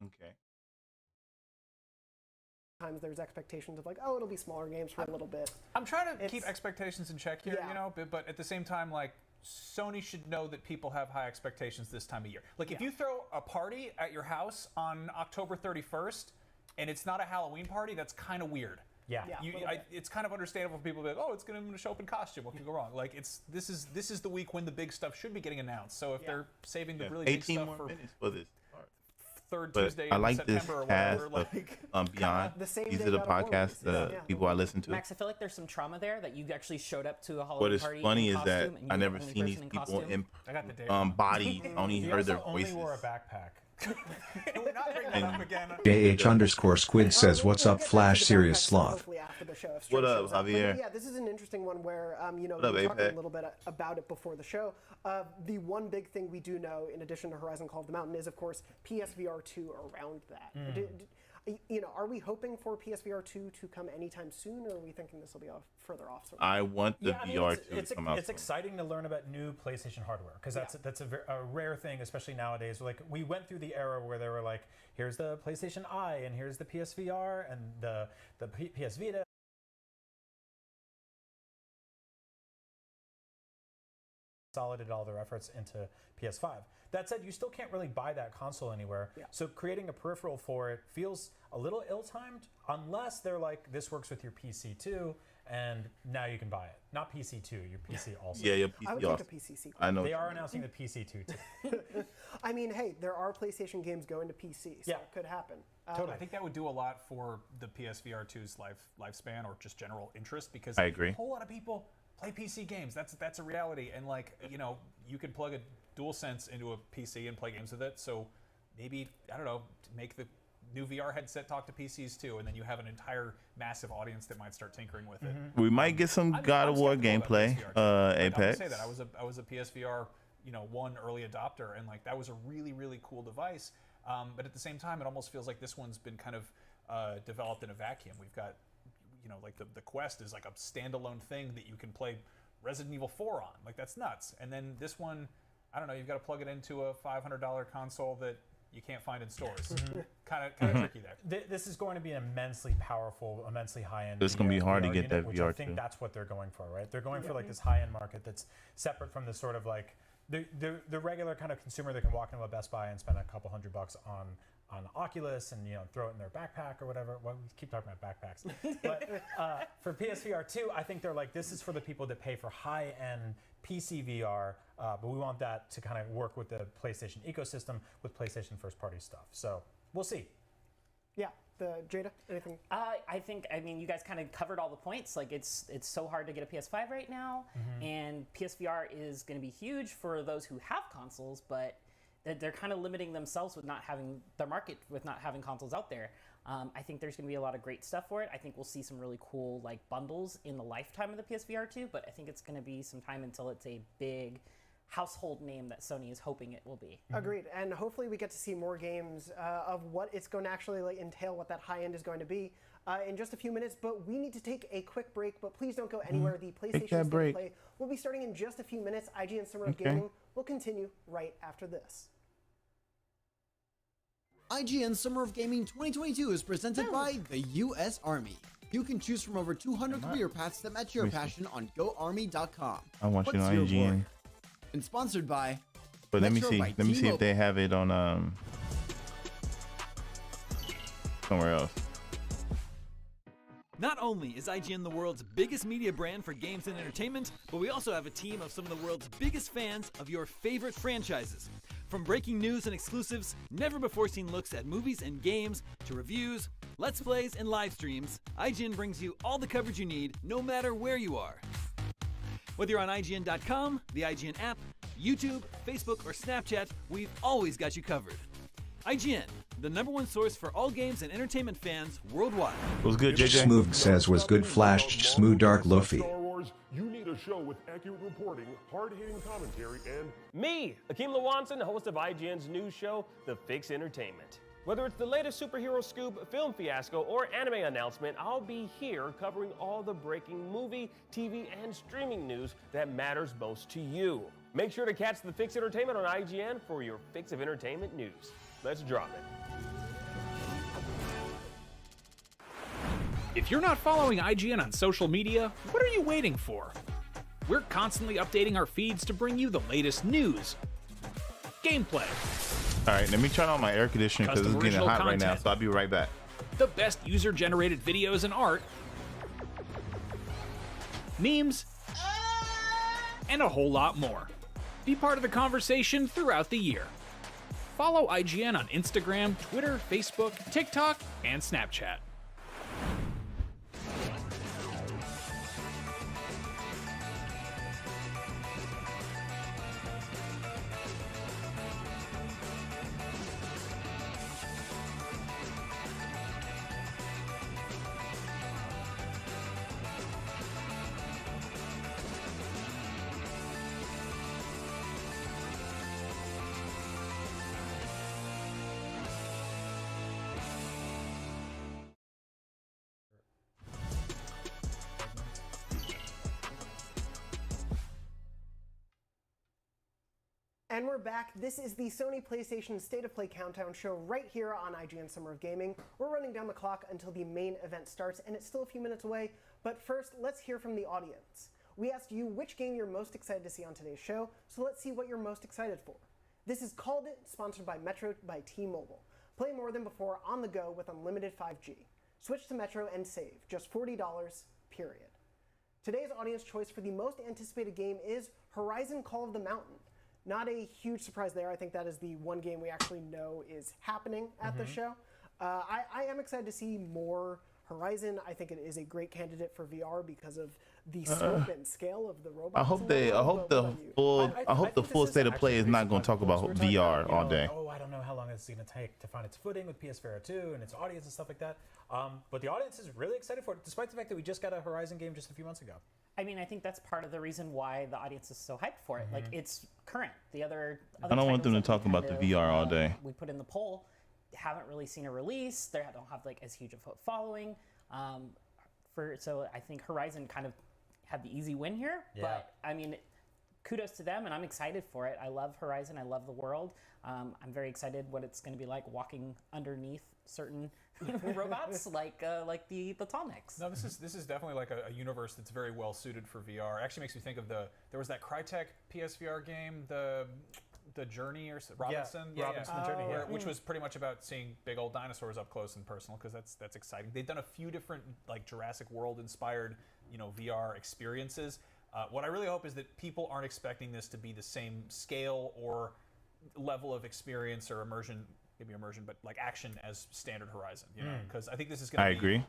Okay. Times there's expectations of like, oh, it'll be smaller games for a little bit. I'm trying to keep expectations in check here, Yeah. you know, but at the same time, like, Sony should know that people have high expectations this time of year. Like, if you throw a party at your house on October 31st and it's not a Halloween party, that's kind of weird. Yeah. It's kind of understandable for people to be like, oh, it's going to show up in costume. What could go wrong? Like, this is the week when the big stuff should be getting announced. So if they're saving the really big 18 stuff more for minutes for this. third But Tuesday I in like this September or cast whatever, of Beyond. the same These day are the God of War podcasts releases. people I listen to. Max, I feel like there's some trauma there that you actually showed up to a Halloween What is party funny in is that costume and you I were never the only seen these person in people costume. I got the date. bodies. Only He heard their also only voices. wore a backpack. Can we not bring that up again? JH_Squid says, "What's up, Flash Serious Sloth?" Hopefully after the show, if What Stream up, shows But Javier? yeah, this is an interesting one where you know What up, we talked a Apex? little bit about it before the show. The one big thing we do know, in addition to Horizon Call of the Mountain, is of course PSVR 2 around that. You know, are we hoping for PSVR 2 to come anytime soon, or are we thinking this will be further off? I want the I mean, VR it's to come out. It's exciting to learn about new PlayStation hardware because that's a rare thing, especially nowadays. Like we went through the era where they were like, here's the PlayStation Eye and here's the PSVR and the PS Vita. Consolidated all their efforts into PS5. That said, you still can't really buy that console anywhere. So creating a peripheral for it feels a little ill-timed unless they're like, this works with your PC too, and now you can buy it. Not PC 2, your PC also. Yeah, your I would PC take also. a PC sequel. I know. They are announcing the PC 2 too. I mean, hey, there are PlayStation games going to PC, so it could happen. I think that would do a lot for the PSVR 2's lifespan or just general interest because I agree. a whole lot of people play PC games. That's a reality, and like you could plug a DualSense into a PC and play games with it. So maybe I don't know, make the new VR headset talk to PCs too, and then you have an entire massive audience that might start tinkering with it. We might get some God of War gameplay. Apex. I would say that I was a PSVR 1 early adopter, and like that was a really cool device. But at the same time, it almost feels like this one's been kind of developed in a vacuum. We've got like the Quest is like a standalone thing that you can play Resident Evil 4 on. Like that's nuts. And then this one, I don't know, you've got to plug it into a $500 console that you can't find in stores. Kind of tricky there. This is going to be an immensely powerful, immensely high-end. It's going to be hard to get that which VR I think too. that's what they're going for, right? They're going for like this high-end market that's separate from the sort of like the regular kind of consumer that can walk into a Best Buy and spend a couple $100 on Oculus and throw it in their backpack or whatever. Well, we keep talking about backpacks. But for PSVR 2, I think they're like, this is for the people that pay for high-end PC VR, but we want that to kind of work with the PlayStation ecosystem with PlayStation first-party stuff. So we'll see. Yeah, Jada, anything? I mean, you guys kind of covered all the points. Like, it's so hard to get a PS5 right now, and PSVR is going to be huge for those who have consoles, but they're kind of limiting themselves with not having their market, with not having consoles out there. I think there's going to be a lot of great stuff for it. I think we'll see some really cool like bundles in the lifetime of the PSVR 2, but I think it's going to be some time until it's a big household name that Sony is hoping it will be. Agreed, and hopefully we get to see more games of what it's going to actually entail, what that high end is going to be in just a few minutes. But we need to take a quick break. But please don't go anywhere. The PlayStation State of Play will be starting in just a few minutes. IGN Summer of Gaming will continue right after this. IGN Summer of Gaming 2022 is presented by the U.S. Army. You can choose from over 200 career paths that match your passion on GoArmy.com. I'm watching on IGN. And sponsored by. But let me see. Let me see if they have it on somewhere else. Not only is IGN the world's biggest media brand for games and entertainment, but we also have a team of some of the world's biggest fans of your favorite franchises. From breaking news and exclusives, never-before-seen looks at movies and games, to reviews, Let's Plays, and live streams, IGN brings you all the coverage you need, no matter where you are. Whether you're on IGN.com, the IGN app, YouTube, Facebook, or Snapchat, we've always got you covered. IGN, the #1 source for all games and entertainment fans worldwide. What's good, JJ? Smooth says, "Was good Flash, smooth dark Luffy." Star Wars, you need a show with accurate reporting, hard-hitting commentary, and me, Akeem Lawanson, host of IGN's news show, The Fix Entertainment. Whether it's the latest superhero scoop, film fiasco, or anime announcement, I'll be here covering all the breaking movie, TV, and streaming news that matters most to you. Make sure to catch The Fix Entertainment on IGN for your fix of entertainment news. Let's drop it. If you're not following IGN on social media, what are you waiting for? We're constantly updating our feeds to bring you the latest news, gameplay, All right, let me turn on my air conditioner because it's Custom getting original hot right now, content. so I'll be right back. the best user-generated videos and art, memes, and a whole lot more. Be part of the conversation throughout the year. Follow IGN on Instagram, Twitter, Facebook, TikTok, and Snapchat. And we're back. This is the Sony PlayStation State of Play Countdown show right here on IGN Summer of Gaming. We're running down the clock until the main event starts, and it's still a few minutes away. But first, let's hear from the audience. We asked you which game you're most excited to see on today's show, so let's see what you're most excited for. This is Called It, sponsored by Metro by T-Mobile. Play more than before on the go with unlimited 5G. Switch to Metro and save just $40, period. Today's audience choice for the most anticipated game is Horizon Call of the Mountain. Not a huge surprise there. I think that is the one game we actually know is happening at the show. I am excited to see more Horizon. I think it is a great candidate for VR because of the scope and scale of the robots. I hope the full state of play is not going to talk about VR all day. Oh, I don't know how long it's going to take to find its footing with PSVR 2 and its audience and stuff like that. But the audience is really excited for it, despite the fact that we just got a Horizon game just a few months ago. I mean, I think that's part of the reason why the audience is so hyped for it. Like, it's current. The other I don't want them to titles that talk we about kind the VR all day. We put in the poll, haven't really seen a release. They don't have like as huge a following. So I think Horizon kind of had the easy win here. Yeah. But I mean, kudos to them, and I'm excited for it. I love Horizon. I love the world. I'm very excited what it's going to be like walking underneath certain robots like the tall necks. No, this is definitely like a universe that's very well suited for VR. It actually makes me think of there was that Crytek PSVR game, the Journey or Robinson, Robinson the Journey, which was pretty much about seeing big old dinosaurs up close and personal, because that's exciting. They've done a few different like Jurassic World inspired VR experiences. What I really hope is that people aren't expecting this to be the same scale or level of experience or immersion, but like action as standard Horizon, because I think this is going to be... I agree.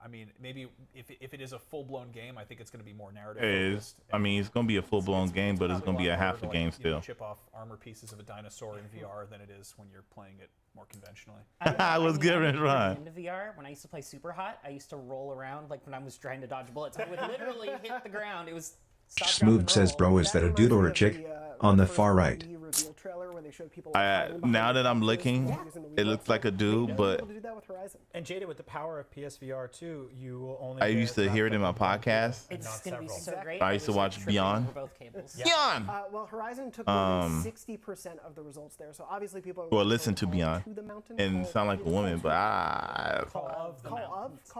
I mean, maybe if it is a full-blown game, I think it's going to be more narrative focused. I mean, it's going to be a full-blown game, but it's going to be a half a game still. Chip off armor pieces of a dinosaur in VR than it is when you're playing it more conventionally. I was giving it a run. Into VR, when I used to play Super Hot, I used to roll around like when I was trying to dodge bullets. I would literally hit the ground. It was stop, drop, Smooth and says, roll. bro, is that a dude or a chick? On the far right. Now that I'm looking, it looks like a dude, but And Jada, with the power of PSVR 2, you will only. I used to hear it in my podcast. It's going to be so great. I used to watch Beyond. Beyond. Well, Horizon took more than 60% of the results there, so obviously people are. Well, listen to Beyond, and sound like a woman, but I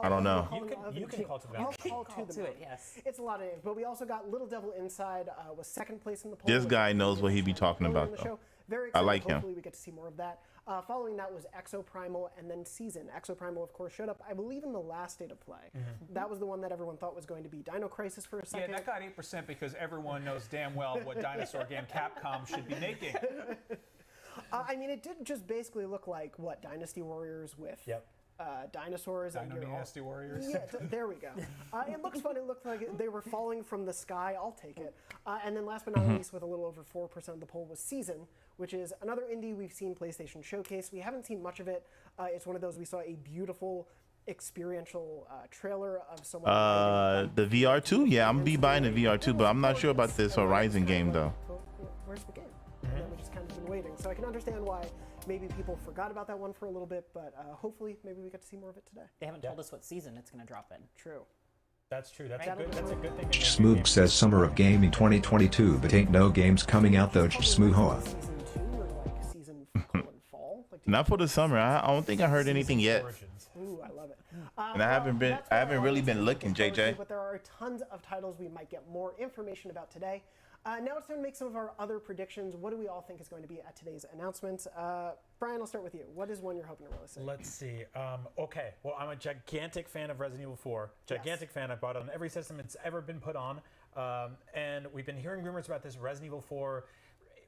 don't know. You can call to the mountain. Call to it, yes. It's a lot of names, but we also got Little Devil Inside was second place in the poll. This guy knows what he be talking about, though. Very I excited. like him. Hopefully we get to see more of that. Following that was Exoprimal and then Season. Exoprimal, of course, showed up, I believe, in the last State of Play. That was the one that everyone thought was going to be Dino Crisis for a second. Yeah, that got 8% because everyone knows damn well what dinosaur game Capcom should be making. I mean, it did just basically look like, what, Dynasty Warriors with dinosaurs. Dino Dynasty Warriors. Yeah, there we go. It looks fun. It looked like they were falling from the sky. I'll take it. And then last but not least, with a little over 4% of the poll, was Season, which is another indie we've seen PlayStation showcase. We haven't seen much of it. It's one of those we saw a beautiful experiential trailer of someone. The VR 2? Yeah, I'm gonna be buying the VR 2, but I'm not sure about this Horizon game though. Where's the game? And then we just kind of been waiting. So I can understand why maybe people forgot about that one for a little bit, but hopefully maybe we get to see more of it today. They haven't told us what season it's going to drop in. True. That's true. That's a good thing. Smoog says Summer of Gaming 2022, but ain't no games coming out though. Smoohoa. Season 2 or like season fall? Like, Not for the summer. I don't think I heard anything yet. Ooh, I love it. And I haven't really been looking, JJ. But there are tons of titles we might get more information about today. Now it's time to make some of our other predictions. What do we all think is going to be at today's announcements? Brian, I'll start with you. What is one you're hoping to really see? Let's see. Okay, well, I'm a gigantic fan of Resident Evil 4. Gigantic fan. I bought it on every system it's ever been put on. And we've been hearing rumors about this Resident Evil 4.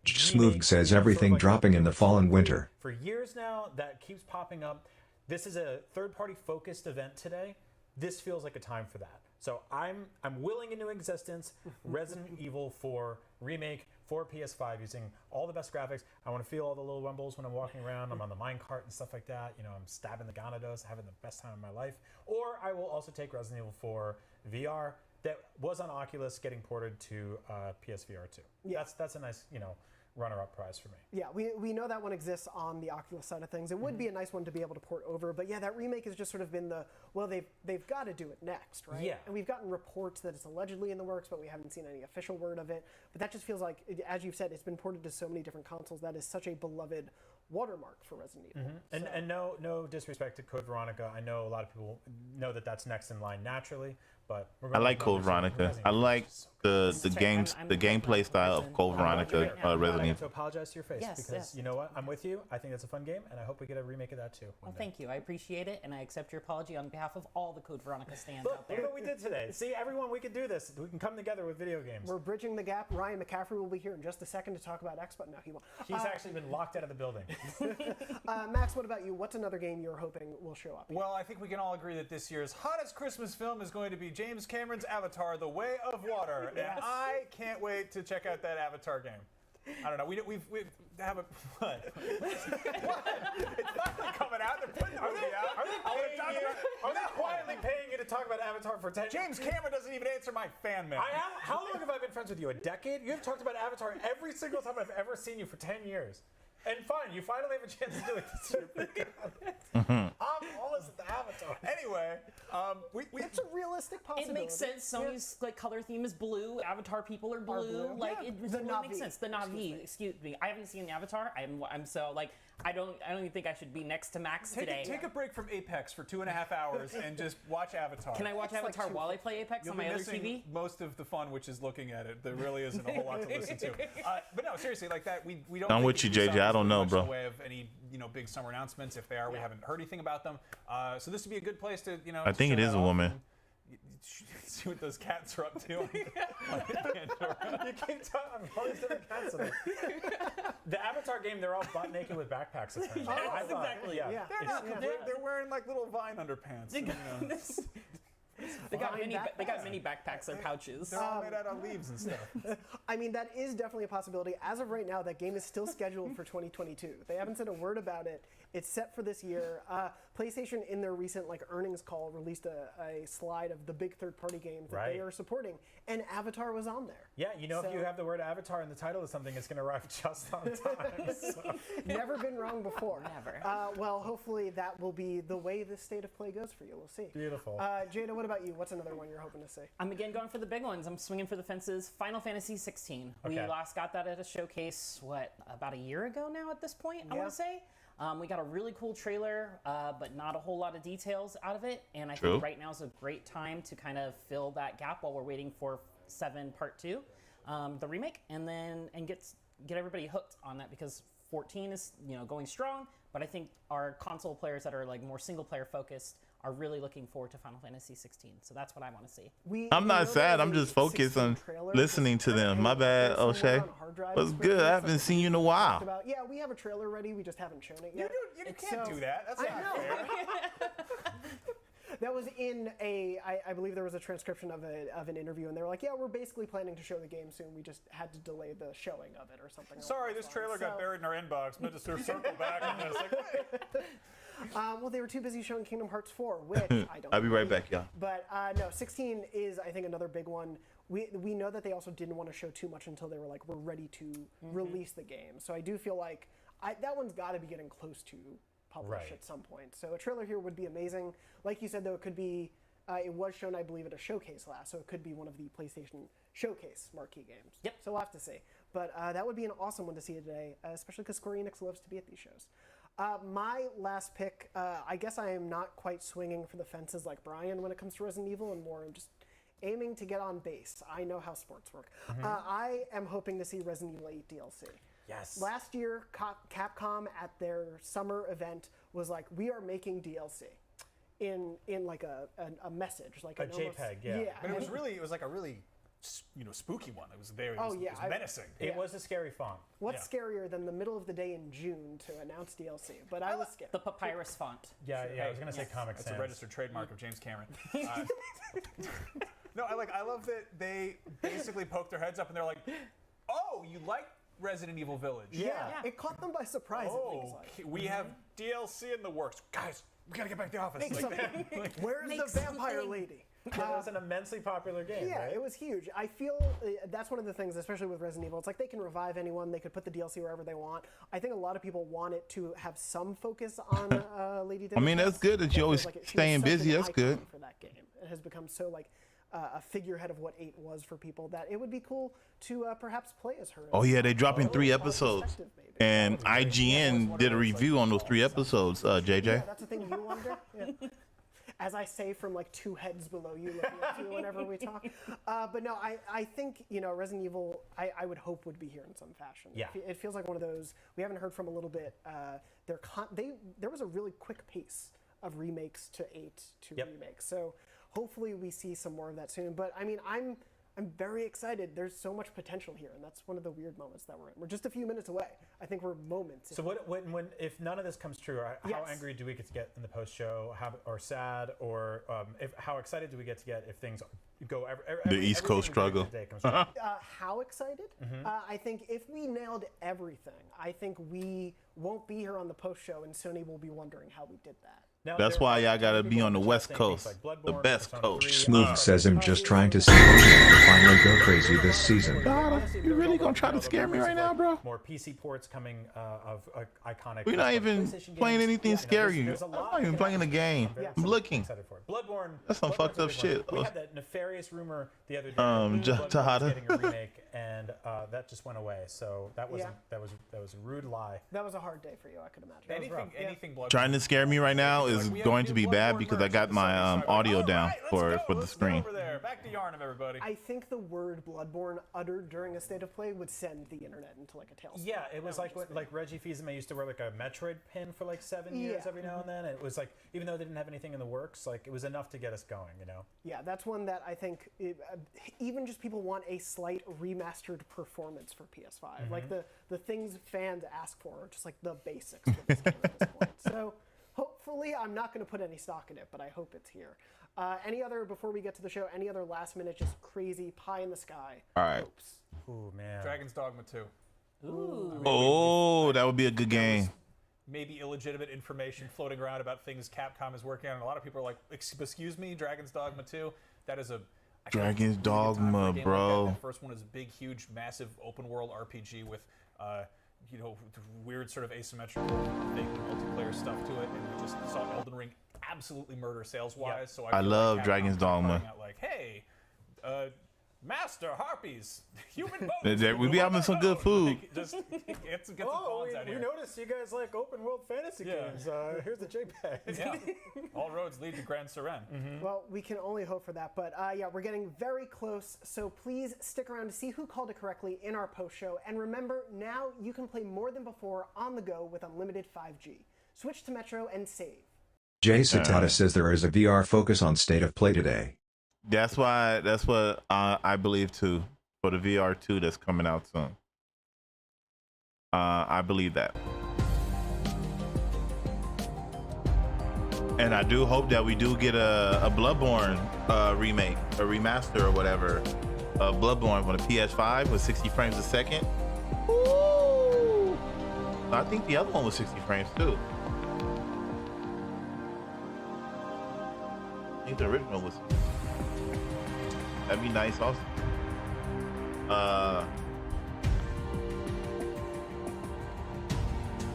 Smooth says everything dropping in the fall and winter. For years now, that keeps popping up. This is a third-party focused event today. This feels like a time for that. So I'm willing into existence Resident Evil 4 remake for PS5 using all the best graphics. I want to feel all the little rumbles when I'm walking around. I'm on the minecart and stuff like that. You know, I'm stabbing the Ganados, having the best time of my life. Or I will also take Resident Evil 4 VR that was on Oculus getting ported to PSVR 2. Yeah. That's a nice, you know, runner-up prize for me. Yeah, we know that one exists on the Oculus side of things. It would be a nice one to be able to port over, but yeah, that remake has just sort of been they've got to do it next, right? Yeah. And we've gotten reports that it's allegedly in the works, but we haven't seen any official word of it. But that just feels like, as you've said, it's been ported to so many different consoles. That is such a beloved watermark for Resident Evil. And no disrespect to Code Veronica. I know a lot of people know that that's next in line naturally, but I like Code Veronica. I like the gameplay style of Code Veronica Resident I Evil. have to apologize to your face because you know what? I'm with you. I think it's a fun game, and I hope we get a remake of that too. Well, thank you. I appreciate it, and I accept your apology on behalf of all the Code Veronica stands Look, out there. look what we did today. See, everyone, we can do this. We can come together with video games. We're bridging the gap. Ryan McCaffrey will be here in just a second to talk about Xbox. No, he won't. He's actually been locked out of the building. Max, what about you? What's another game you're hoping will show up? Well, I think we can all agree that this year's hottest Christmas film is going to be James Cameron's Avatar: The Way of Water, and I can't wait to check out that Avatar game. I don't know. We have a what? It's finally coming out. They're putting the movie out. Are they quietly paying you to talk about Avatar for 10 years? James Cameron doesn't even answer my fan mail. How long have I been friends with you? A decade? You've talked about Avatar every single time I've ever seen you for 10 years. And fine, you finally have a chance to do it this year. I'm always at the Avatar. Anyway, it's a realistic possibility. It makes sense. Sony's like color theme is blue. Avatar people are blue. Like it really makes sense. The Na'vi. Excuse me. I haven't seen Avatar. I'm so like I don't even think I should be next to Max today. Take a break from Apex for 2.5 hours and just watch Avatar. Can I watch Avatar while I play Apex on my other TV? Most of the fun, which is looking at it. There really isn't a whole lot to listen to. But no, seriously, like that, we don't. I'm with you, JJ. I don't know, bro. In the way of any big summer announcements. If they are, we haven't heard anything about them. So this would be a good place to I think it is a woman. See what those cats are up to. You keep talking. I'm always different cats today. The Avatar game, they're all butt naked with backpacks. That's exactly. Yeah. They're wearing like little Vine underpants. They got mini backpacks or pouches. They're all made out of leaves and stuff. I mean, that is definitely a possibility. As of right now, that game is still scheduled for 2022. They haven't said a word about it. It's set for this year. PlayStation, in their recent earnings call, released a slide of the big third-party games that they are supporting, and Avatar was on there. Yeah, if you have the word Avatar in the title of something, it's going to arrive just on time. So. Never been wrong before. Never. Well, hopefully that will be the way this state of play goes for you. We'll see. Beautiful. Jada, what about you? What's another one you're hoping to see? I'm again going for the big ones. I'm swinging for the fences. Final Fantasy 16. Okay. We last got that at a showcase, about a year ago now at this point, I want to say. We got a really cool trailer, but not a whole lot of details out of it. And I think right now is a great time to kind of fill that gap while we're waiting for 7 Part 2, the remake, and get everybody hooked on that, because 14 is going strong. But I think our console players that are more single player focused are really looking forward to Final Fantasy 16. So that's what I want to see. I'm not sad. I'm just focused on listening to them. My bad, O'Shea. What's good? I haven't seen you in a while. Yeah, we have a trailer ready. We just haven't shown it yet. You can't do that. That's not fair. That was in I believe there was a transcription of an interview, and they were like, yeah, we're basically planning to show the game soon. We just had to delay the showing of it or something. Sorry, this trailer got buried in our inbox. Meant to circle back on this. Well, they were too busy showing Kingdom Hearts 4, which I don't I'll be right back, y'all. But no, 16 is, I think, another big one. We know that they also didn't want to show too much until they were we're ready to release the game. So I do feel like that one's got to be getting close to publish at some point. So a trailer here would be amazing. Like you said, though, it could be, it was shown, I believe, at a showcase last, so it could be one of the PlayStation Showcase marquee games. Yep. So we'll have to see. But that would be an awesome one to see today, especially because Square Enix loves to be at these shows. My last pick, I guess I am not quite swinging for the fences like Brian when it comes to Resident Evil, and more I'm just aiming to get on base. I know how sports work. I am hoping to see Resident Evil 8 DLC. Yes. Last year, Capcom at their summer event was like, we are making DLC in like a message, like a JPEG, yeah. But it was like a really spooky one. It was there. It was menacing. It was a scary font. What's scarier than the middle of the day in June to announce DLC? But I was scared. The papyrus font. Yeah, I was gonna say Comic Sans. It's a registered trademark of James Cameron. No, I love that they basically poked their heads up and they're like, "Oh, you like Resident Evil Village?" Yeah. It caught them by surprise. We have DLC in the works, guys. We gotta get back to the office. Where's the vampire lady? It was an immensely popular game. Yeah, right? it was huge. I feel that's one of the things, especially with Resident Evil. It's like they can revive anyone. They could put the DLC wherever they want. I think a lot of people want it to have some focus on Lady Dimitrescu. I mean, that's good that you always staying busy. That's good. For that game, it has become so like a figurehead of what 8 was for people that it would be cool to perhaps play as her. Oh yeah, they dropping 3 episodes, and IGN did a review on those 3 episodes. JJ. Yeah, that's the thing you wonder. Yeah. As I say from like 2 heads below you looking at you whenever we talk. But no, I think, Resident Evil, I would hope would be here in some fashion. Yeah. It feels like one of those, we haven't heard from a little bit. There was a really quick pace of remakes to 8 to remakes. So hopefully we see some more of that soon. But I mean, I'm very excited. There's so much potential here, and that's one of the weird moments that we're in. We're just a few minutes away. I think we're moments. So if none of this comes true, how angry do we get to get in the post show, or sad, or how excited do we get if things go? The East Coast struggle. How excited? I think if we nailed everything, I think we won't be here on the post show, and Sony will be wondering how we did that. That's why y'all gotta be on the West Coast, the best coast. Smooth says I'm just trying to see Pokemon finally go crazy this season. You really gonna try to scare me right now, bro? More PC ports coming of iconic. We're not even playing anything scary. I'm not even playing the game. I'm looking. Bloodborne. That's some fucked up shit. We had that nefarious rumor the other day. Bloodborne was getting a remake, and that just went away. So that was a rude lie. That was a hard day for you, I could imagine. Anything Bloodborne. Trying to scare me right now is going to be bad because I got my audio down for the screen. Over there. Back to Yarnum, everybody. I think the word Bloodborne uttered during a state of play would send the internet into like a tailspin. Yeah, it was like Reggie Fils-Aimé used to wear like a Metroid pin for like 7 years every now and then. It was like, even though they didn't have anything in the works, like it was enough to get us going, Yeah, that's one that I think even just people want a slight remastered performance for PS5. Like the things fans ask for are just like the basics for this game at this point. So hopefully, I'm not going to put any stock in it, but I hope it's here. Before we get to the show, any other last minute, just crazy pie in the sky hopes? Ooh, man. Dragon's Dogma 2. Ooh. Oh, that would be a good game. Maybe illegitimate information floating around about things Capcom is working on. A lot of people are like, excuse me, Dragon's Dogma 2? That is a... Dragon's Dogma, bro. Like the first one is a big, huge, massive open world RPG with... weird sort of asymmetrical fake multiplayer stuff to it, and we just saw Elden Ring absolutely murder sales-wise. So I love Dragon's Dogma. Like, hey, Master Harpies, human bones. We be having some good food. Just get some pawns out here. We noticed you guys like open world fantasy games. Here's the JPEG. Yeah. All roads lead to Grand Seren. Well, we can only hope for that. But we're getting very close. So please stick around to see who called it correctly in our post show. And remember, now you can play more than before on the go with unlimited 5G. Switch to Metro and save. Jay Satata says there is a VR focus on State of Play today. That's what I believe too, for the VR 2 that's coming out soon. I believe that. And I do hope that we do get a Bloodborne remake, a remaster or whatever of Bloodborne on the PS5 with 60 frames a second. Ooh. I think the other one was 60 frames too. I think the original was. That'd be nice also.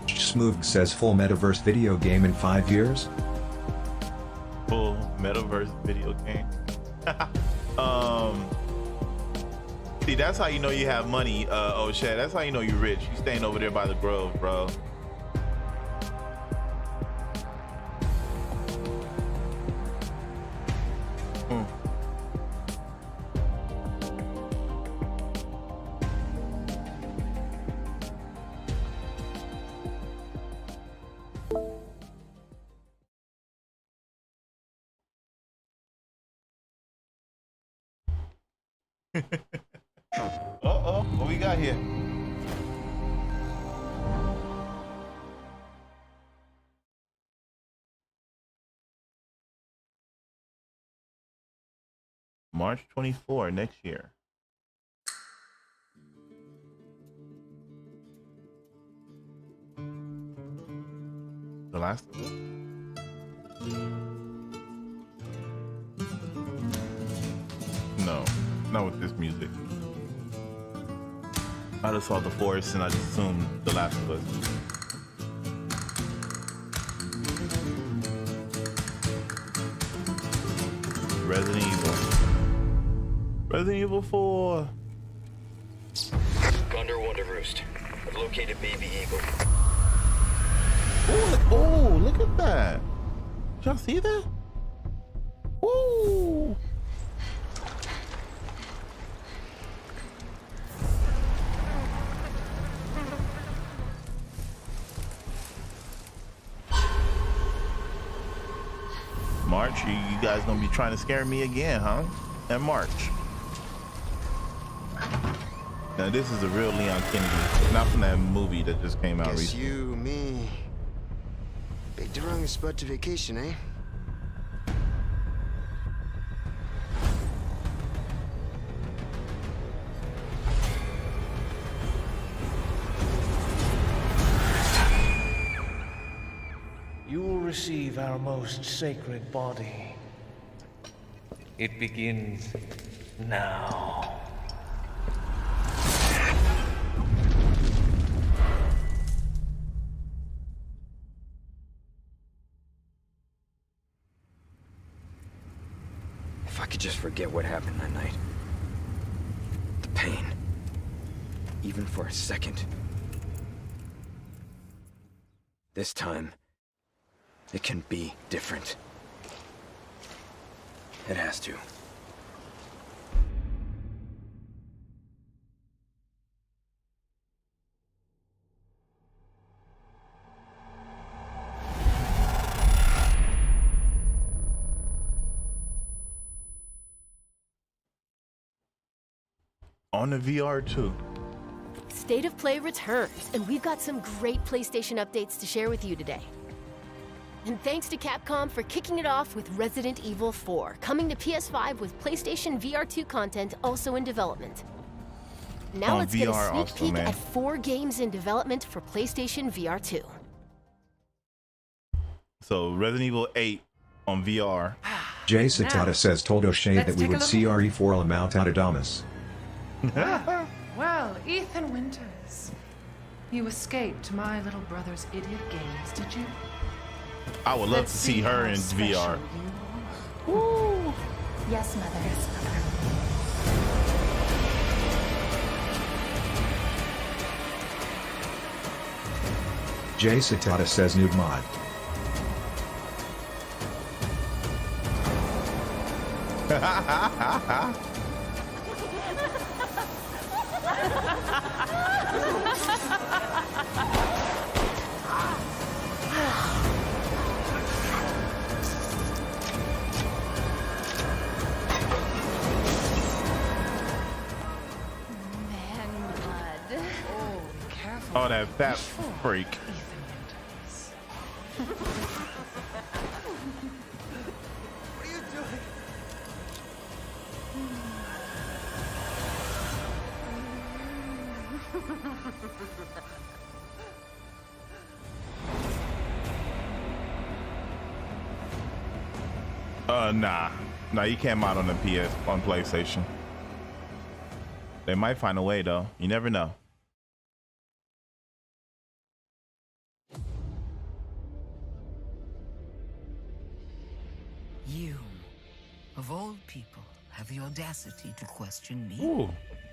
Smooth says full metaverse video game in 5 years. Full metaverse video game. See, that's how you know you have money, O'Shea. That's how you know you're rich. You staying over there by the Grove, bro. Uh-oh, what we got here? March 24 next year. The Last of Us? No, not with this music. I just saw the forest and I just assumed The Last of Us. Resident Evil. Resident Evil 4. Gondor Wonder Roost. I've located Baby Eagle. Oh, look at that. Did y'all see that? Woo! March, you guys gonna be trying to scare me again, huh? In March. Now this is a real Leon Kennedy, not from that movie that just came out Guess recently. you, me, picked the wrong spot to vacation, eh? You will receive our most sacred body. It begins now. If I could just forget what happened that night. The pain. Even for a second. This time, it can be different. It has to. On the VR too. State of Play returns, and we've got some great PlayStation updates to share with you today. And thanks to Capcom for kicking it off with Resident Evil 4, coming to PS5 with PlayStation VR 2 content also in development. Now let's get a VR sneak also, peek man. at 4 games in development for PlayStation VR 2. So Resident Evil 8 on VR. Jay Satata says told O'Shea let's that we take a would look see at- RE4 Lamount at Adamus. Well, Ethan Winters, you escaped my little brother's idiot games, did you? I would love Let's to see her how in special VR. you are. Woo! Yes, Mother. Yes, Mother. Jay Satata says noob mod. Oh, that fat freak. What are you doing? Nah, you can't mod on the on PlayStation. They might find a way though. You never know. You, of all people, have the audacity to question me. Ooh,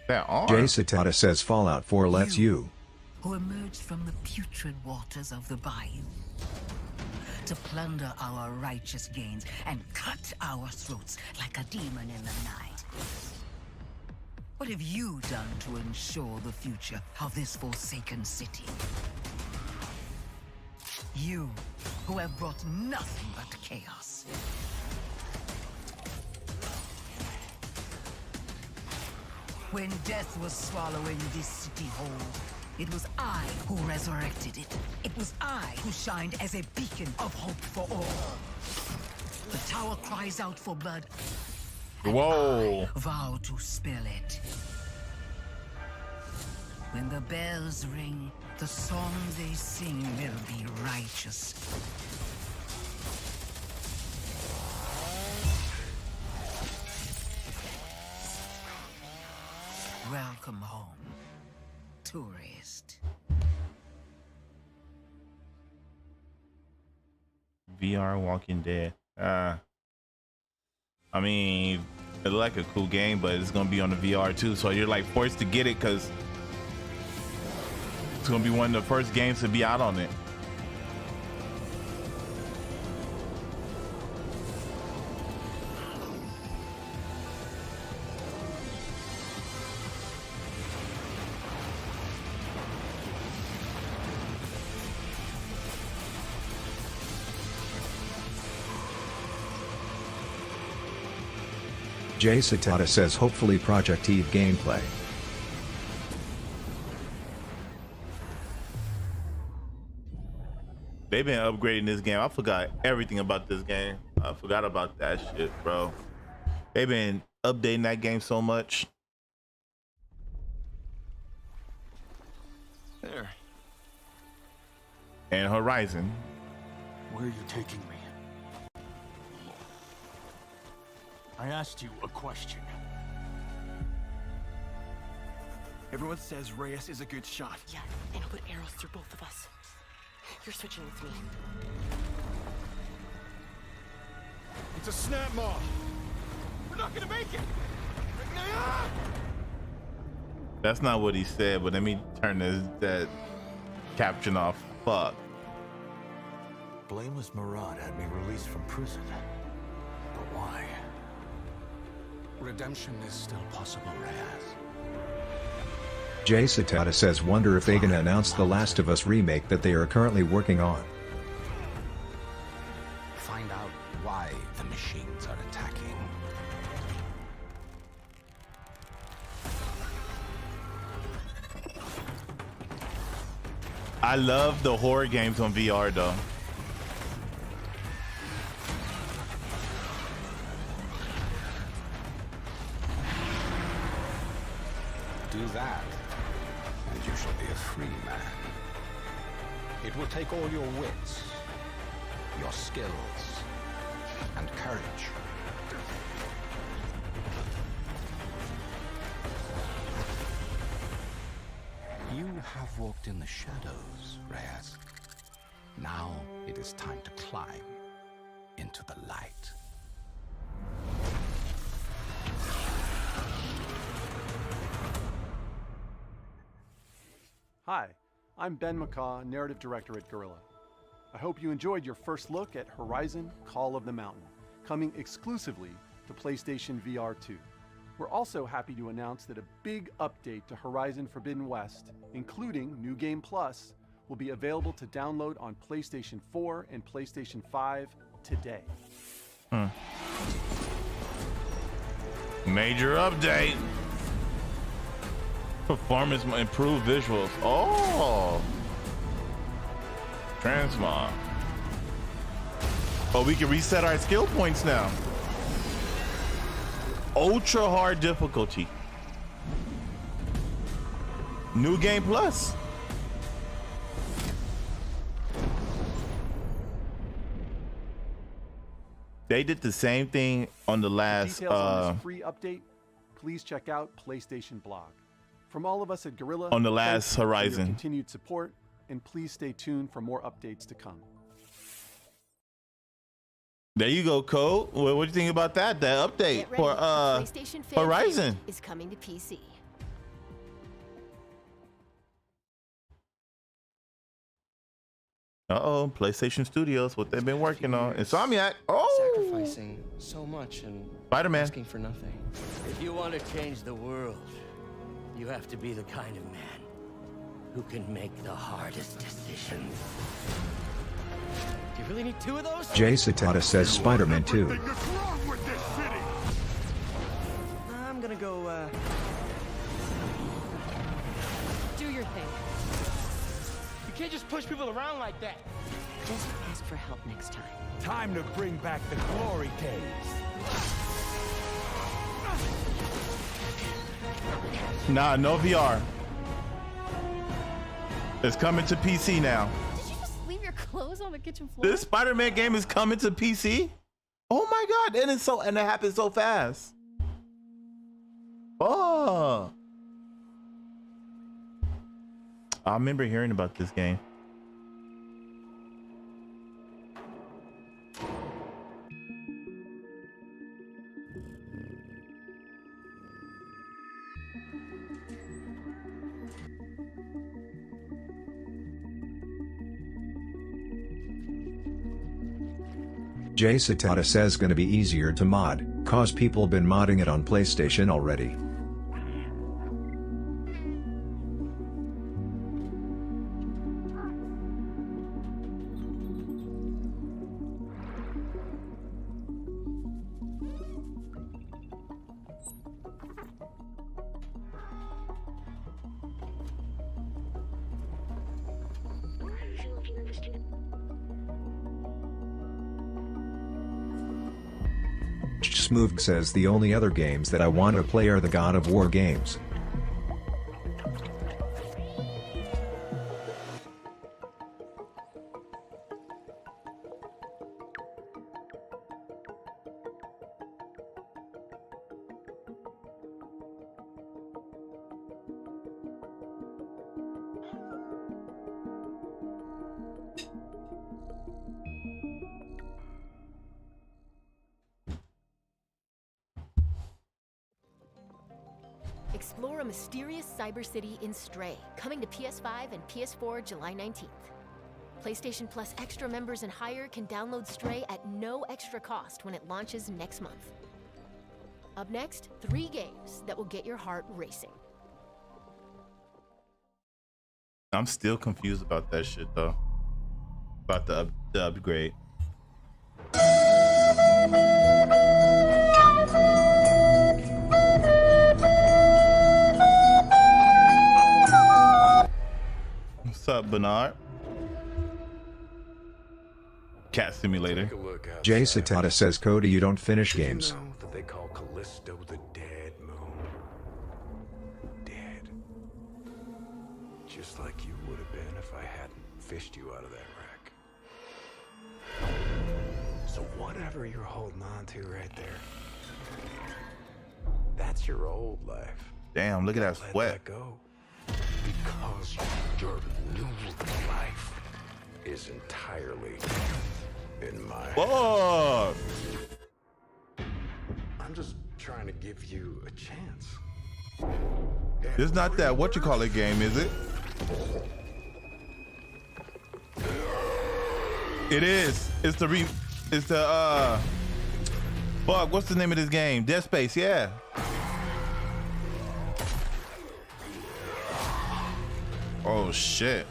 that arm. Jay Satata says Fallout 4 lets you. Who emerged from the putrid waters of the bayou to plunder our righteous gains and cut our throats like a demon in the night. What have you done to ensure the future of this forsaken city? You, who have brought nothing but chaos. When death was swallowing this city whole, it was I who resurrected it. It was I who shined as a beacon of hope for all. The tower cries out for blood. Whoa. I vow to spill it. When the bells ring, the song they sing will be righteous. Welcome home, tourist. VR Walking Dead. I mean, it's like a cool game, but it's gonna be on the VR too, so you're like forced to get it because it's gonna be one of the first games to be out on it. Jay Satata says hopefully Project Eve gameplay. They've been upgrading this game. I forgot everything about this game. I forgot about that shit, bro. They've been updating that game so much. There. And Horizon. Where are you taking me? I asked you a question. Everyone says Reyes is a good shot. Yeah, and he'll put arrows through both of us. You're switching with me. It's a snap maw. We're not gonna make it. That's not what he said, but let me turn that caption off. Fuck. Blameless Murad had me released from prison. But why? Redemption is still possible, Reyes. Jay Satata says wonder if they gonna announce the Last of Us remake that they are currently working on. Find out why the machines are attacking. I love the horror games on VR though. Do that, and you shall be a free man. It will take all your wits, your skills, and courage. You have walked in the shadows, Reyes. Now it is time to climb into the light. Hi, I'm Ben McCaw, Narrative Director at Guerrilla. I hope you enjoyed your first look at Horizon Call of the Mountain, coming exclusively to PlayStation VR 2. We're also happy to announce that a big update to Horizon Forbidden West, including New Game Plus, will be available to download on PlayStation 4 and PlayStation 5 today. Major update. Performance improved visuals. Oh. Transmog. Oh, we can reset our skill points now. Ultra hard difficulty. New Game Plus. They did the same thing on the last Details on this free update, please check out PlayStation Blog. From all of us at Guerrilla, on the last Horizon. For your continued support, and please stay tuned for more updates to come. There you go, Code. What do you think about that? That update for PlayStation Fan Horizon is coming to PC. Uh-oh, PlayStation Studios, what they've been working on. Insomniac. Oh, sacrificing so much and Spider-Man. asking for nothing. If you want to change the world, you have to be the kind of man who can make the hardest decisions. Do you really need two of those? Jay Satata says Spider-Man 2. I'm gonna go Do your thing. You can't just push people around like that. Just ask for help next time. Time to bring back the glory days. Nah, no VR. It's coming to PC now. Did you just leave your clothes on the kitchen floor? This Spider-Man game is coming to PC. Oh my god! And it happened so fast. Oh. I remember hearing about this game. Jay Satata says gonna be easier to mod, cause people been modding it on PlayStation already. Smoog says the only other games that I want to play are the God of War games. Explore a mysterious cyber city in Stray, coming to PS5 and PS4 July 19th. PlayStation Plus Extra members and higher can download Stray at no extra cost when it launches next month. Up next, 3 games that will get your heart racing. I'm still confused about that shit though. About the upgrade. What's up, Bernard? Cat Simulator. Jay Satata says Cody, you don't finish games. You know that they call Callisto the dead moon. Dead. Just like you would have been if I hadn't fished you out of that wreck. So whatever you're holding on to right there, that's your old life. Damn, look at that Let sweat. that go. Because your new life is entirely in my Whoa! I'm just trying to give you a chance. It's not that what you call it game, is it? It is. It's the fuck, what's the name of this game? Dead Space, yeah. Oh shit.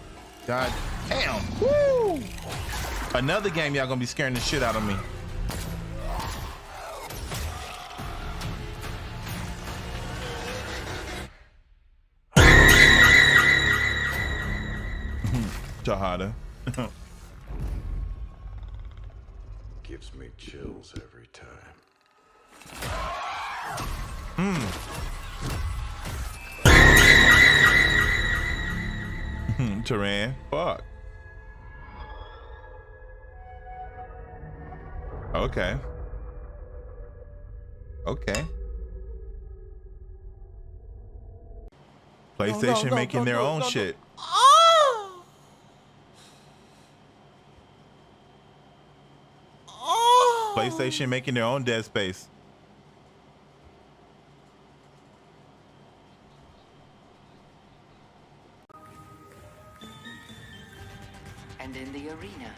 God damn. Woo! Another game y'all gonna be scaring the shit out of me. Shahada. Gives me chills every time. Turan. Fuck. Okay. Okay. PlayStation making their own shit. Oh! Oh! PlayStation making their own Dead Space. And in the arena,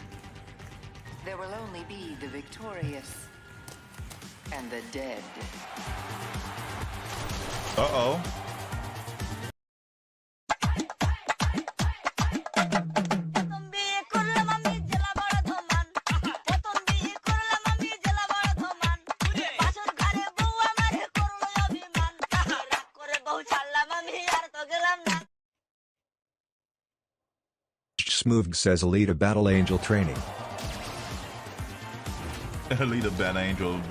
there will only be the victorious and the dead. Uh-oh. Smoog says Alita Battle Angel training. Alita Battle Angel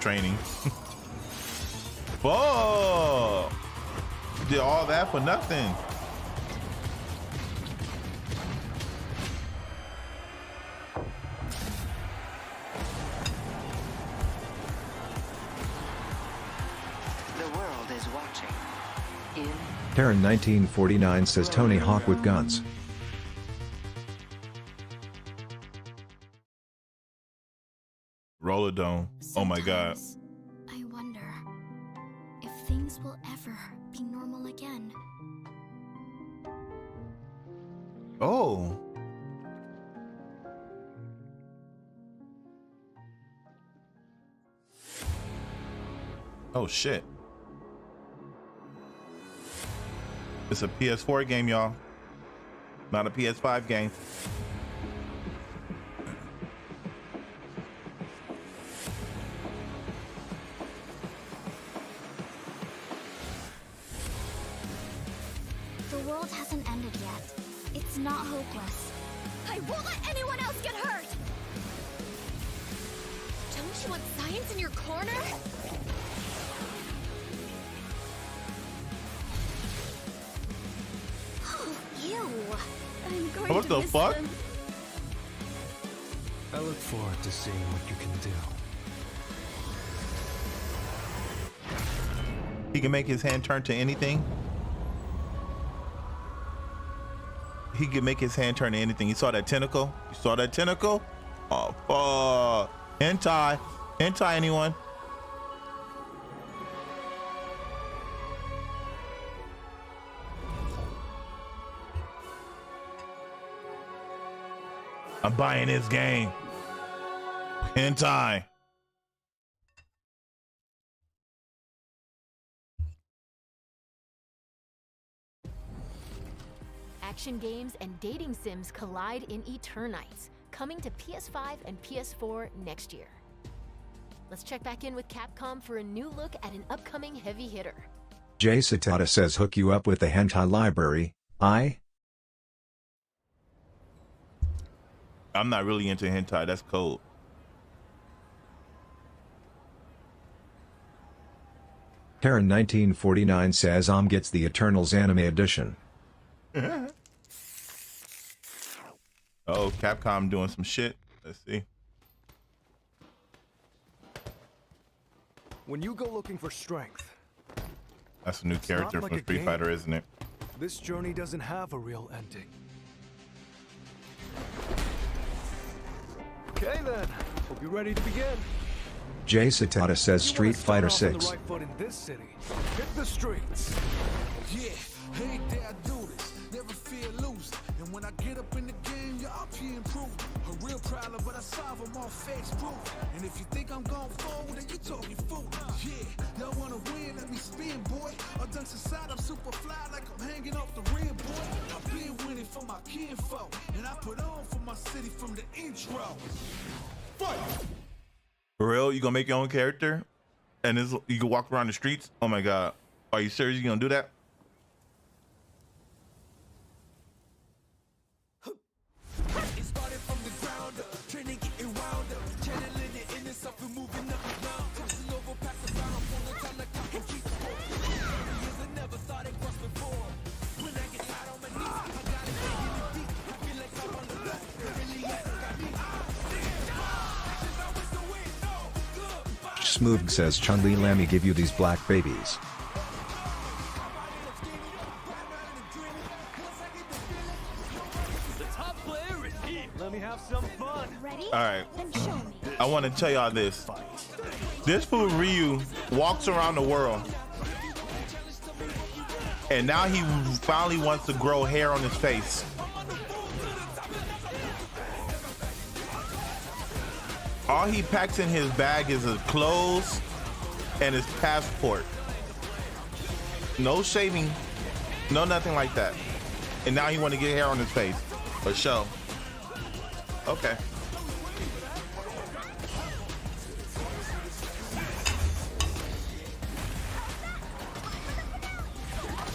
training. Whoa! Did all that for nothing. The world is watching. In Karen 1949 says Tony Hawk with guns. Roller Dome. Oh my god. I wonder if things will ever be normal again. Oh. Oh shit. It's a PS4 game, y'all. Not a PS5 game. The world hasn't ended yet. It's not hopeless. I won't let anyone else get hurt! Don't you want science in your corner? Oh, ew. I'm going What to the miss fuck? them. I look forward to seeing what you can do. He can make his hand turn to anything. He can make his hand turn to anything. You saw that tentacle? You saw that tentacle? Oh, fuck. Hentai. Hentai, anyone? I'm buying this game. Hentai. Action games and dating sims collide in Eternites, coming to PS5 and PS4 next year. Let's check back in with Capcom for a new look at an upcoming heavy hitter. Jay Satata says hook you up with the hentai library. I'm not really into hentai. That's cold. Karen 1949 says gets the Eternals anime edition. Oh, Capcom doing some shit. Let's see. When you go looking for strength, That's a new character like from a Street game. Fighter, isn't it? this journey doesn't have a real ending. Okay then, hope you're ready to begin. Jay Satata says Street Fighter Start off on 6. the right foot in this city. Hit the streets. Yeah, hey there, I do this. Never fear losing. And when I get up in the game, y'all be improved. A real problem, but I solve them all face proof. And if you think I'm going forward, then you talking fool. Yeah, y'all wanna win, let me spin, boy. Or dunks aside, I'm super fly like I'm hanging off the rim, boy. I've been winning for my kinfolk. And I put on for my city from the intro. Fight! For real? You gonna make your own character? And you can walk around the streets? Oh my god. Are you serious you gonna do that? It started from the ground up, training getting wound up, channeling it in itself and moving up and down, crossing over, passing around, from the time the clock and keep score. Years I never thought it crossed before. When I get out on my knees, I got it digging it deep. I feel like I'm on the left, it really is got me. Since I was the win, no good. Smoog says Chun-Li let me give you these black babies. The top player is here. Let me have some fun. Ready? All right. Then show me. I want to tell y'all this. This fool Ryu walks around the world. And now he finally wants to grow hair on his face. All he packs in his bag is his clothes and his passport. No shaving, no nothing like that. And now he want to get hair on his face. For sure. Okay.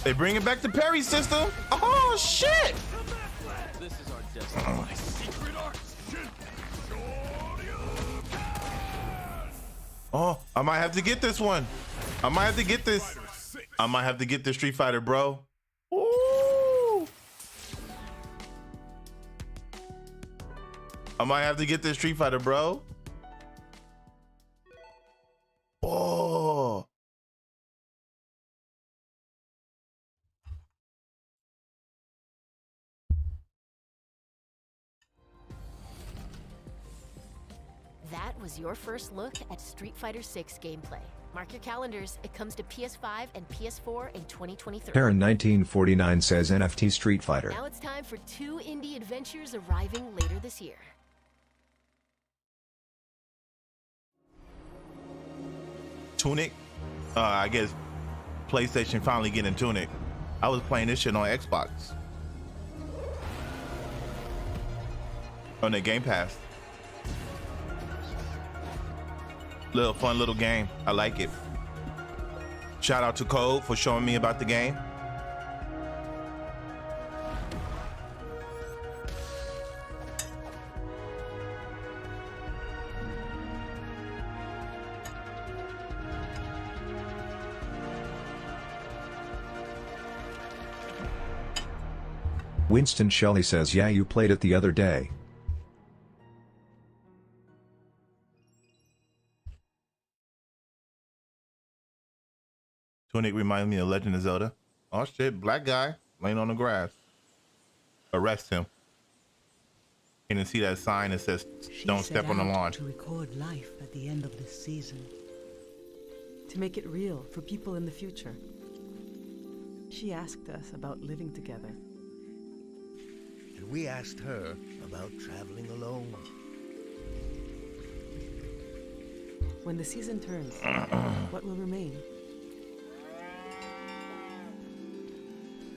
They bringing back the parry system. Oh shit! This is My secret art. Oh, I might have to get this one. I might have to get this. I might have to get the Street Fighter, bro. Ooh. I might have to get this Street Fighter, bro. Oh. That was your first look at Street Fighter 6 gameplay. Mark your calendars, it comes to PS5 and PS4 in 2023. Karen 1949 says NFT Street Fighter. Now it's time for 2 indie adventures arriving later this year. Tunic? I guess PlayStation finally getting Tunic. I was playing this shit on Xbox. On the Game Pass. Little fun little game. I like it. Shout out to Code for showing me about the game. Winston Shelley says, yeah, you played it the other day. Tunic reminds me of Legend of Zelda. Oh shit, black guy laying on the grass. Arrest him. You can see that sign that says, don't step on the lawn. To record life at the end of this season. To make it real for people in the future. She asked us about living together. And we asked her about traveling alone. When the season turns, what will remain?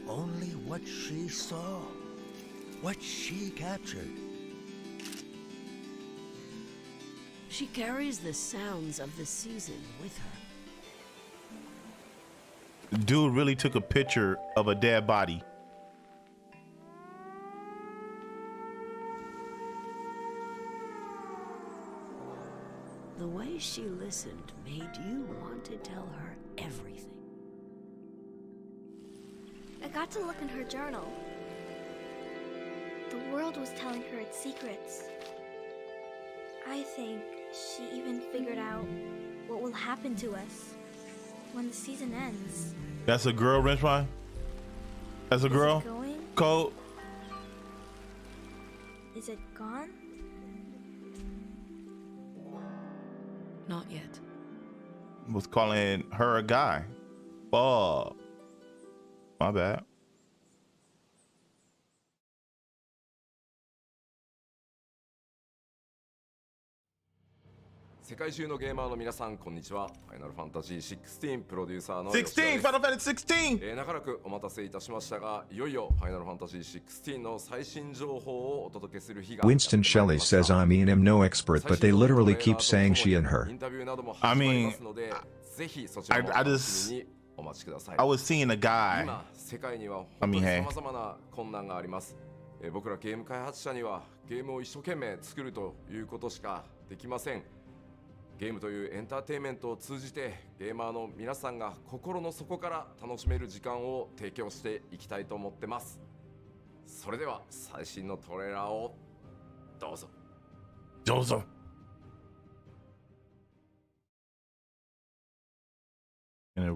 Only what she saw, what she captured. She carries the sounds of the season with her. Dude really took a picture of a dead body. The way she listened made you want to tell her everything. I got to look in her journal. The world was telling her its secrets. I think she even figured out what will happen to us when the season ends. That's a girl, Wrenchman? That's a girl? Is it going? Code? Is it gone? Not yet. Was calling her a guy. Fuck. My bad. 世界中のゲーマーの皆さんこんにちは。ファイナルファンタジー16プロデューサーの16 Final Fantasy 16長らくお待たせいたしましたが、いよいよファイナルファンタジー16の最新情報をお届けする日が Winston Shelley says, I mean, I'm no expert, but they literally keep saying she and her. I mean, ぜひそちらも楽しみにお待ちください。 I was seeing a guy. 今世界には本当に様々な困難があります。僕らゲーム開発者にはゲームを一生懸命作るということしかできません。ゲームというエンターテインメントを通じてゲーマーの皆さんが心の底から楽しめる時間を提供していきたいと思ってます。それでは最新のトレーラーをどうぞ。どうぞ。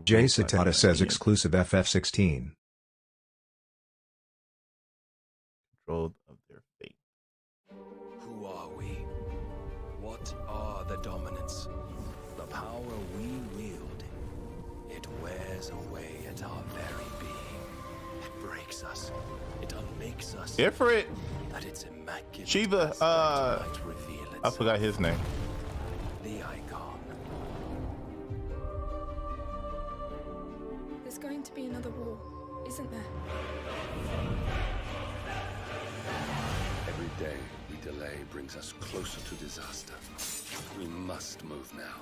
Jay Satata says exclusive FF16. Control of their fate. Who are we? What are the dominants? The power we wield. It wears away at our very being. It breaks us. It unmakes us. Ifrit. That its immaculate Shiva, might reveal I forgot his name. The icon. There's going to be another war, isn't there? Every day we delay brings us closer to disaster. We must move now.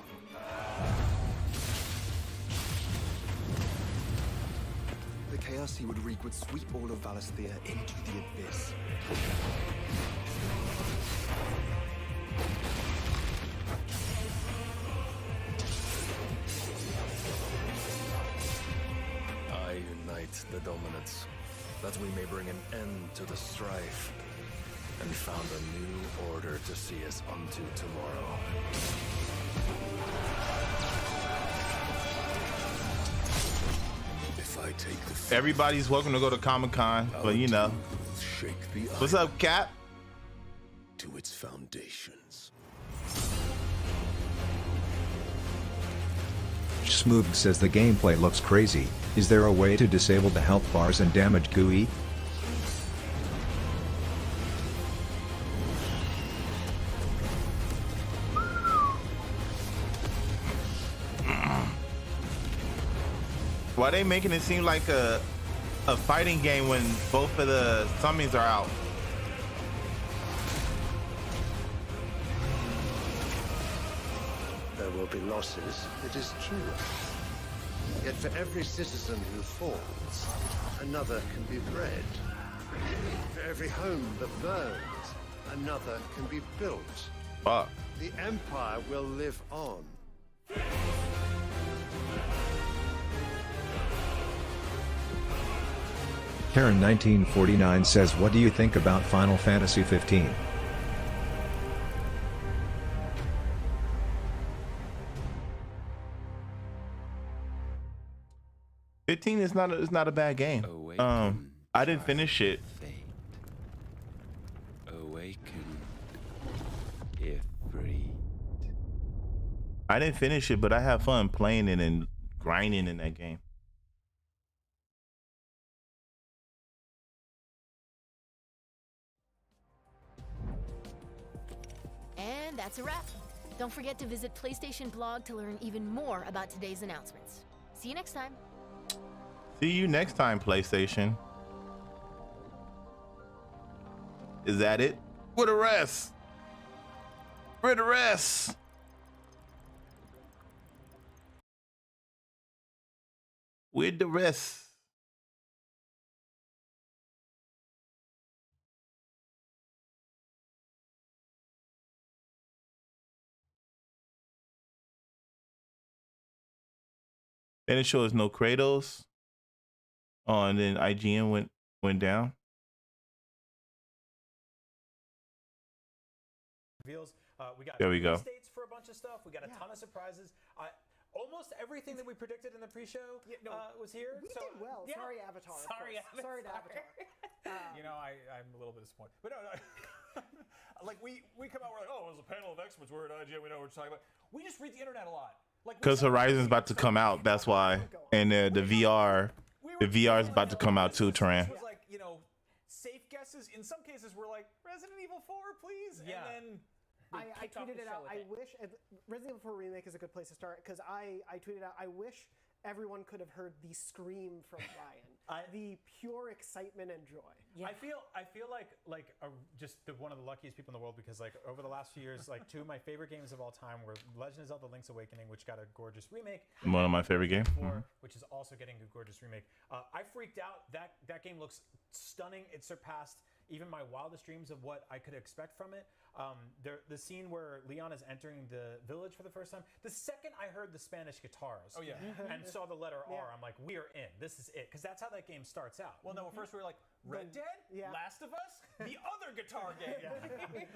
The chaos he would wreak would sweep all of Valisthea into the abyss. I unite the dominants, that we may bring an end to the strife, and found a new order to see us unto tomorrow. If I take the Everybody's welcome to go to Comic-Con, but you know. Shake the What's up, Cap? To its foundations. Smooth says the gameplay looks crazy. Is there a way to disable the health bars and damage GUI? Why they making it seem like a fighting game when both of the summons are out? There will be losses, it is true. Yet for every citizen who falls, another can be bred. For every home that burns, another can be built. Fuck. The Empire will live on. Karen 1949 says, what do you think about Final Fantasy 15? Is not a bad game. I didn't finish it. Awaken, if freed. I didn't finish it, but I have fun playing it and grinding in that game. And that's a wrap. Don't forget to visit PlayStation blog to learn even more about today's announcements. See you next time. See you next time, PlayStation. Is that it? Where the rest? Where the rest? Where'd the rest? Then it shows no Kratos. Oh, and then IGN went down. Reveals. We got There we go. States for a bunch of stuff. We got a ton of surprises. Almost everything that we predicted in the pre-show was here. We did well. Yeah. Sorry, Avatar. Sorry, Avatar. Sorry to Avatar. You know, I'm a little bit disappointed. But no. Like we come out, we're like, oh, it was a panel of experts. We're at IGN. We know what we're talking about. We just read the internet a lot. Because Horizon's about to come out, that's why. And the VR is about to come out too, Taran. It was like, you know, safe guesses. In some cases, we're like, Resident Evil 4, please. Yeah. And then I tweeted it out. I wish Resident Evil 4 Remake is a good place to start because I tweeted out. I wish everyone could have heard the scream from Ryan, the pure excitement and joy. Yeah. I feel like just one of the luckiest people in the world because like over the last few years, like two of my favorite games of all time were Legend of Zelda: Link's Awakening, which got a gorgeous remake. One of my favorite games. Which is also getting a gorgeous remake. I freaked out. That game looks stunning. It surpassed even my wildest dreams of what I could expect from it. The scene where Leon is entering the village for the first time, the second I heard the Spanish guitars and saw the letter R, I'm like, we are in. This is it. Because that's how that game starts out. Well, no, at first we were like, Red Dead? Last of Us? The other guitar game.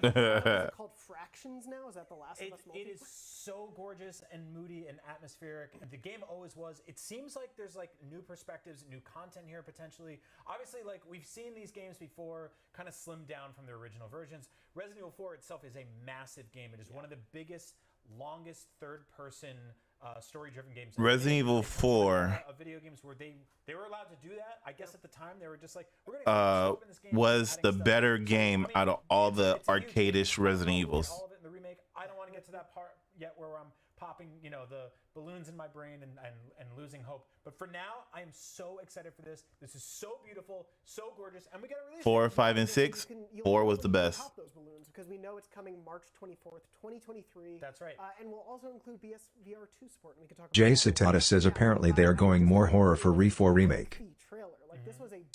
Is it called Fractions now? Is that the Last of Us multiplayer? It is so gorgeous and moody and atmospheric. The game always was. It seems like there's like new perspectives, new content here potentially. Obviously, like we've seen these games before, kind of slimmed down from their original versions. Resident Evil 4 itself is a massive game. It is one of the biggest, longest third-person story-driven games. Resident Evil 4 video games where they were allowed to do that. I guess at the time they were just like, we're gonna this game was the better game out of all the arcade-ish Resident Evils. All of it in the remake. I don't want to get to that part yet where I'm popping, you know, the balloons in my brain and losing hope. But for now, I am so excited for this. This is so beautiful, so gorgeous, and we got to release 4, 5, and 6. 4 was the best. Pop those balloons because we know it's coming March 24th, 2023. That's right. And we'll also include PSVR 2 support. And we can talk. Jay Satata says apparently they are going more horror for RE4 Remake.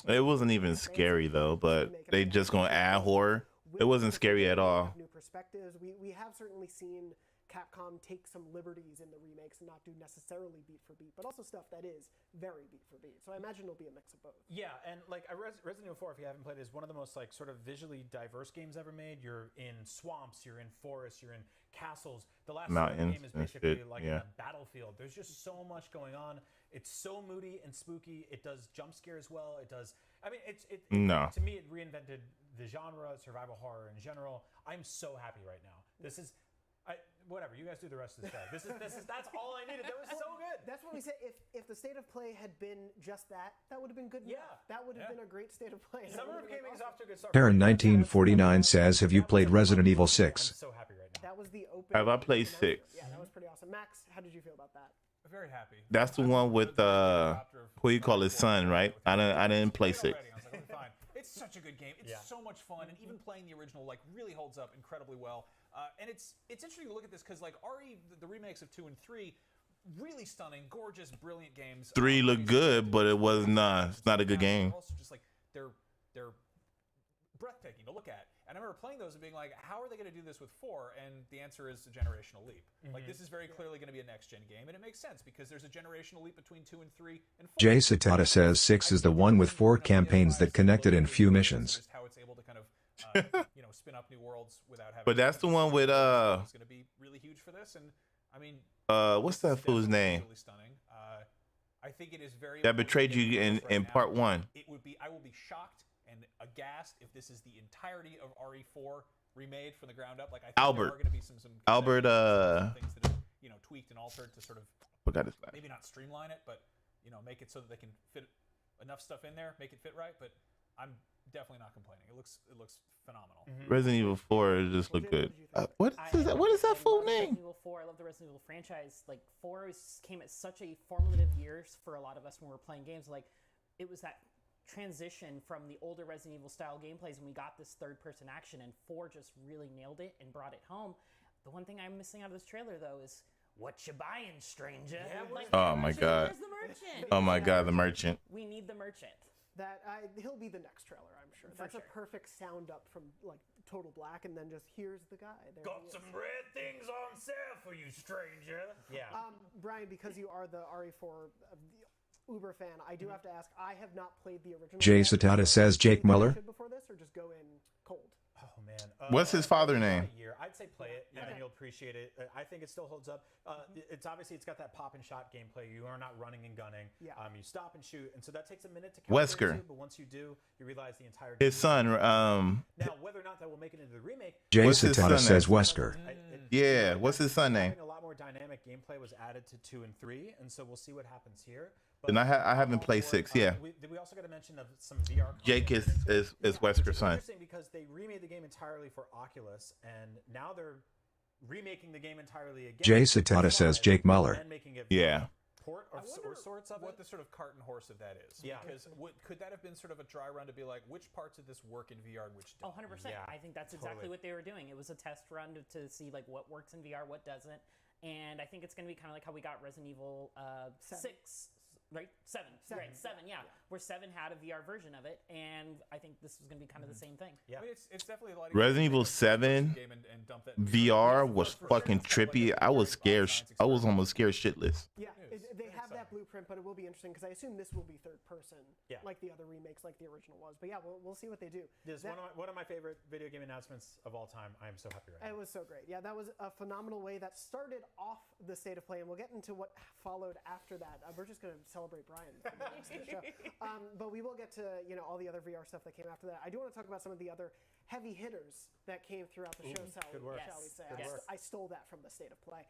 It wasn't even scary though, but they just gonna add horror. It wasn't scary at all. New perspectives. We have certainly seen Capcom take some liberties in the remakes and not do necessarily beat for beat, but also stuff that is very beat for beat. So I imagine it'll be a mix of both. Yeah, and like Resident Evil 4, if you haven't played it, is one of the most like sort of visually diverse games ever made. You're in swamps, you're in forests, you're in castles. The last Mountains game is basically shit, like yeah. a battlefield. There's just so much going on. It's so moody and spooky. It does jump scare as well. It does. I mean, No. To me, it reinvented the genre, survival horror in general. I'm so happy right now. This is. Whatever, you guys do the rest of the show. That's all I needed. That was so good. That's what we said. If the state of play had been just that, that would have been good enough. That would have been a great state of play. Summer of Gaming is off to a good start. Karen 1949 says, have you played Resident Evil 6? I'm so happy right now. That was the open. Have I played 6? Yeah, that was pretty awesome. Max, how did you feel about that? Very happy. That's the one with who you call his son, right? I didn't play 6. I was like, okay, fine. It's such a good game. It's so much fun, and even playing the original like really holds up incredibly well. And it's interesting to look at this because like the remakes of 2 and 3, really stunning, gorgeous, brilliant games. 3 looked good, but it was not. It's not a good game. Also, just like they're breathtaking to look at. And I remember playing those and being like, how are they going to do this with 4? And the answer is a generational leap. Like this is very clearly going to be a next gen game, and it makes sense because there's a generational leap between 2 and 3 and 4. Jay Satata says 6 is the one with 4 campaigns that connected in few missions. Just how it's able to kind of spin up new worlds without having. But that's the one with It's going to be really huge for this, and I mean. What's that fool's name? Really stunning. I think it is very. That betrayed you in part 1. It would be. I will be shocked and aghast if this is the entirety of RE4 remade from the ground up. Like I think Albert. there are going to be some Albert. Things that are, tweaked and altered to sort of. Forgot his name. Maybe not streamline it, but make it so that they can fit enough stuff in there, make it fit right. But I'm definitely not complaining. It looks phenomenal. Resident Evil 4 just looked good. What is that full name? Resident Evil 4. I love the Resident Evil franchise. Like 4 came at such a formative years for a lot of us when we were playing games. Like it was that transition from the older Resident Evil style gameplays, and we got this third-person action, and 4 just really nailed it and brought it home. The one thing I'm missing out of this trailer though is what you buying, stranger? Oh my god. Where's the merchant? Oh my god, the merchant. We need the merchant. He'll be the next trailer, I'm sure. That's a perfect sound up from like Total Black, and then just here's the guy. There Got some red things on sale for you, stranger. Yeah. Brian, because you are the RE4 Uber fan, I do have to ask. I have not played the original. Jay Satata says Jake Muller. Before this, or just go in cold. Oh man. What's his father name? I'd say play it, and then you'll appreciate it. I think it still holds up. It's got that pop and shot gameplay. You are not running and gunning. Yeah. You stop and shoot, and so that takes a minute to Wesker. calculate, but once you do, you realize the entire. His son. Now, whether or not that will make it into the remake. Jay Satata says Wesker. Yeah. What's his son name? A lot more dynamic gameplay was added to 2 and 3, and so we'll see what happens here. And I haven't played 6. Yeah. We also got to mention of some VR. Jake is Wesker's son. Interesting because they remade the game entirely for Oculus, and now they're remaking the game entirely again. Jay Satata says Jake Muller. Yeah. Port of sorts of what it. the sort of cart and horse of that is. Yeah. Because could that have been sort of a dry run to be like, which parts of this work in VR and which don't? 100%. Yeah, I think that's exactly what they were doing. It was a test run to see like what works in VR, what doesn't. And I think it's going to be kind of like how we got Resident Evil 6. Right? 7. Right, 7, yeah. Where 7 had a VR version of it, and I think this is going to be kind of the same thing. Yeah. I mean, it's definitely a lot of Resident Evil 7 VR was fucking trippy. I was scared. I was almost scared shitless. Yeah, they have that blueprint, but it will be interesting because I assume this will be third person, like the other remakes, like the original was. But yeah, we'll see what they do. This is one of my favorite video game announcements of all time. I am so happy right now. It was so great. Yeah, that was a phenomenal way that started off the state of play, and we'll get into what followed after that. We're just going to celebrate Brian for the rest of the show. But we will get to all the other VR stuff that came after that. I do want to talk about some of the other heavy hitters that came throughout the show, shall we say. I stole that from the state of play.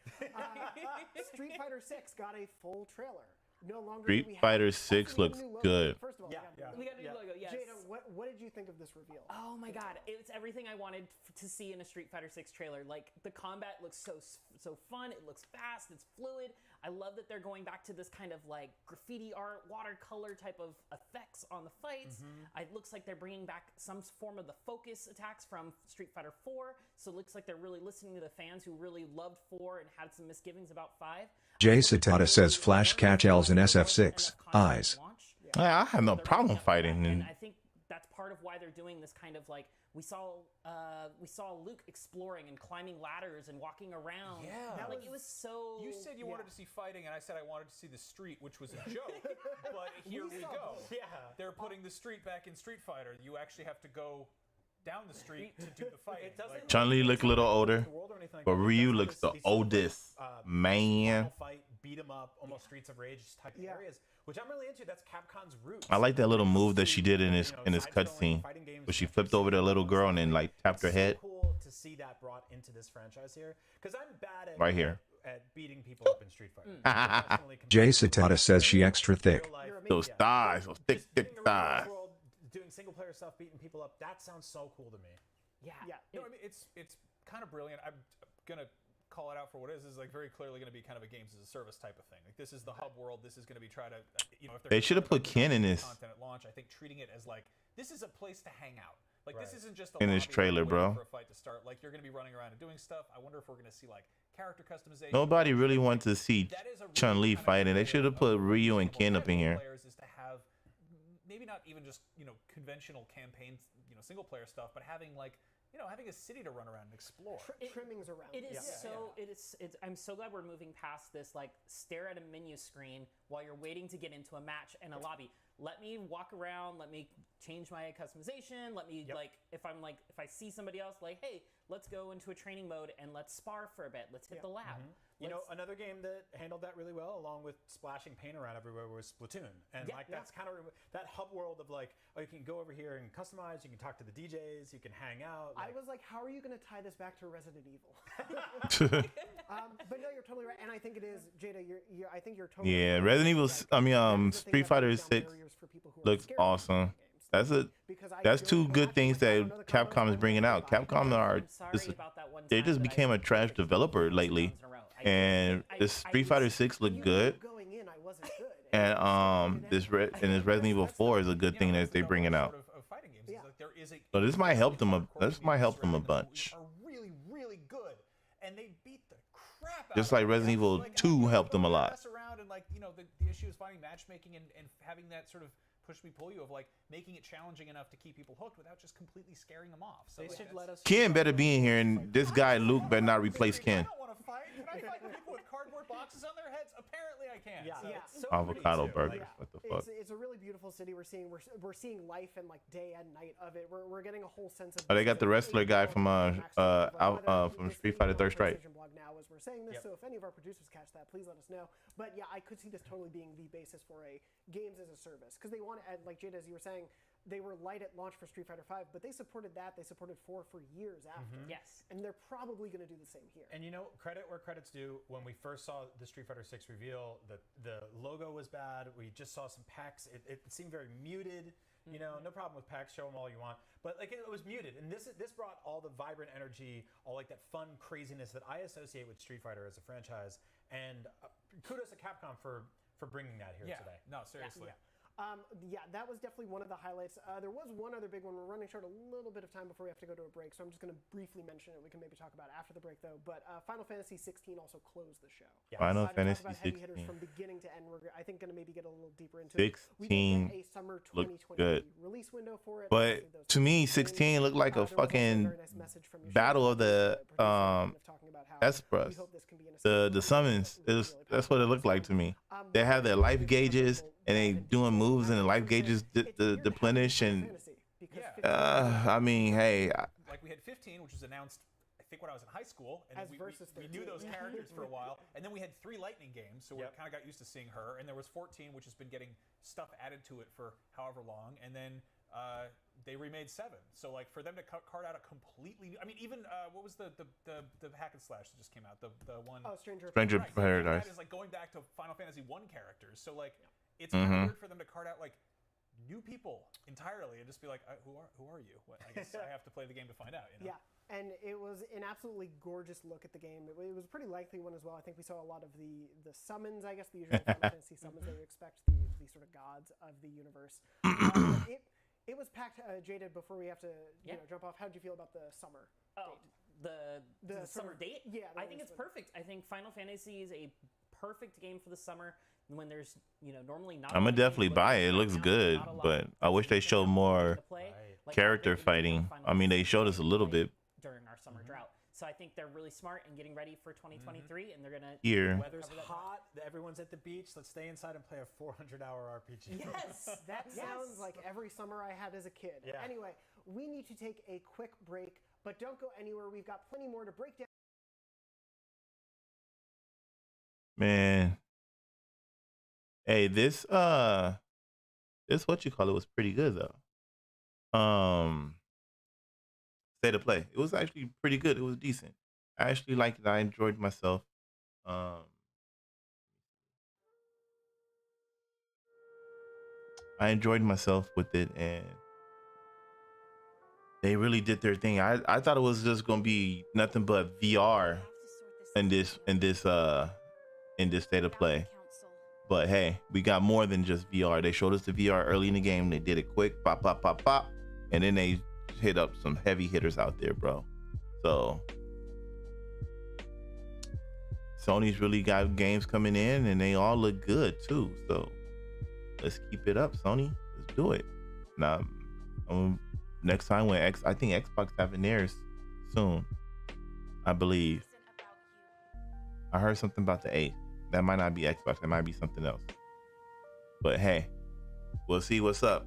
Street Fighter 6 got a full trailer. No longer Street Fighter 6 looks good. First of all, we got a new logo. Yes. Jada, what did you think of this reveal? Oh my god, it's everything I wanted to see in a Street Fighter 6 trailer. Like the combat looks so fun. It looks fast. It's fluid. I love that they're going back to this kind of like graffiti art, watercolor type of effects on the fights. It looks like they're bringing back some form of the focus attacks from Street Fighter 4. So it looks like they're really listening to the fans who really loved 4 and had some misgivings about 5. Jay Satata says Flash catch L's in SF6. Eyes. Yeah, I have no problem fighting. And I think that's part of why they're doing this kind of like we saw Luke exploring and climbing ladders and walking around. Yeah, like it was so. You said you wanted to see fighting, and I said I wanted to see the street, which was a joke. But here we go. Yeah, they're putting the street back in Street Fighter. You actually have to go down the street to do the fight. Chun-Li look a little older, but Ryu looks the oldest. Man. Fight, beat 'em up, almost Streets of Rage type areas, which I'm really into. That's Capcom's roots. I like that little move that she did in this cutscene, where she flipped over the little girl and then like tapped her head. Cool to see that brought into this franchise here, because I'm bad at right here. At beating people up in Street Fighter. Jay Satata says she extra thick. Those thighs, those thick thighs. Doing single player stuff, beating people up, that sounds so cool to me. Yeah. No, I mean it's kind of brilliant. I'm gonna call it out for what it is. This is like very clearly going to be kind of a games as a service type of thing. Like this is the hub world. This is going to be try to if they should have put Ken in this content at launch. I think treating it as like this is a place to hang out. Like this isn't just in this trailer, bro. For a fight to start. Like you're going to be running around and doing stuff. I wonder if we're going to see like character customization. Nobody really wants to see Chun-Li fighting. They should have put Ryu and Ken up in here. Is to have maybe not even just conventional campaign single player stuff, but having like having a city to run around and explore. Trimmings around. It is It's. I'm so glad we're moving past this. Like stare at a menu screen while you're waiting to get into a match in a lobby. Let me walk around. Let me change my customization. Let me if I see somebody else, like, hey, let's go into a training mode and let's spar for a bit. Let's hit the lab. Another game that handled that really well, along with splashing paint around everywhere, was Splatoon. And that's kind of that hub world of like, oh, you can go over here and customize. You can talk to the DJs. You can hang out. I was like, how are you going to tie this back to Resident Evil? But no, you're totally right, and I think it is, Jada. I think you're totally right. Resident Evil. Street Fighter 6 looks awesome. That's two good things that Capcom is bringing out. Capcom they just became a trash developer lately, and this Street Fighter 6 looked good, and this Resident Evil 4 is a good thing that they're bringing out. So this might help them. This might help them a bunch. Are really, really good, and they beat the crap out. Just like Resident Evil 2 helped them a lot. Around and like the issue is finding matchmaking and having that sort of push me pull you of like making it challenging enough to keep people hooked without just completely scaring them off. So they should let us. Ken better be in here, and this guy Luke better not replace Ken. I don't want to fight. Can I fight people with cardboard boxes on their heads? Apparently I can. So Avocado burgers. What the fuck? It's a really beautiful city. We're seeing life and like day and night of it. We're getting a whole sense of. Oh, they got the wrestler guy from Street Fighter Third Strike. Blog now as we're saying this, so if any of our producers catch that, please let us know. But yeah, I could see this totally being the basis for a games as a service, because they want to add, like Jada, as you were saying, they were light at launch for Street Fighter V, but they supported that. They supported 4 for years after. Yes. And they're probably going to do the same here. And credit where credit's due. When we first saw the Street Fighter 6 reveal, the logo was bad. We just saw some packs. It seemed very muted. No problem with packs. Show them all you want. But like it was muted, and this brought all the vibrant energy, all like that fun craziness that I associate with Street Fighter as a franchise. And kudos to Capcom for bringing that here today. No, seriously. That was definitely one of the highlights. There was one other big one. We're running short a little bit of time before we have to go to a break, so I'm just going to briefly mention it. We can maybe talk about it after the break, though. But Final Fantasy 16 also closed the show. Final Fantasy 16. From beginning to end, we're I think going to maybe get a little deeper into 16 it. We get a summer 2020 good. release window for it. But to me, 16 looked like a fucking battle of the Espras. The summons. That's what it looked like to me. They have their life gauges, and they doing moves, and the life gauges deplenish. And I mean, hey, like we had 15, which was announced, I think, when I was in high school, and we knew those characters for a while, and then we had 3 Lightning games, so we kind of got used to seeing her, and there was 14, which has been getting stuff added to it for however long, and then they remade 7. So like for them to cart out a completely new, I mean, even what was the hack and slash that just came out, the one Stranger Paradise. That is like going back to Final Fantasy 1 characters. So like it's kind of weird for them to cart out like new people entirely and just be like, who are you? Well, I guess I have to play the game to find out. Yeah. And it was an absolutely gorgeous look at the game. It was a pretty likely one as well. I think we saw a lot of the summons, I guess, the usual Final Fantasy summons that you expect, the sort of gods of the universe. It was packed, Jada, before we have to jump off. How did you feel about the summer date? The summer date? Yeah. I think it's perfect. I think Final Fantasy is a perfect game for the summer. when there's normally not. I'm gonna definitely buy it. It looks good, but I wish they showed more character fighting. I mean, they showed us a little bit during our summer drought. So I think they're really smart in getting ready for 2023, and they're gonna. Here. The weather's hot. Everyone's at the beach. Let's stay inside and play a 400-hour RPG. Yes, that sounds like every summer I had as a kid. Yeah. Anyway, we need to take a quick break, but don't go anywhere. We've got plenty more to break down. Man. Hey, this what you call it was pretty good though. State of Play. It was actually pretty good. It was decent. I actually liked it. I enjoyed myself. I enjoyed myself with it, and they really did their thing. I thought it was just gonna be nothing but VR in this State of Play. But hey, we got more than just VR. They showed us the VR early in the game. They did it quick, pop, pop, pop, pop, and then they hit up some heavy hitters out there, bro. So Sony's really got games coming in, and they all look good too. So let's keep it up, Sony. Let's do it. Now, next time when I think Xbox having theirs soon, I believe. I heard something about the 8th. That might not be Xbox. That might be something else. But hey, we'll see what's up.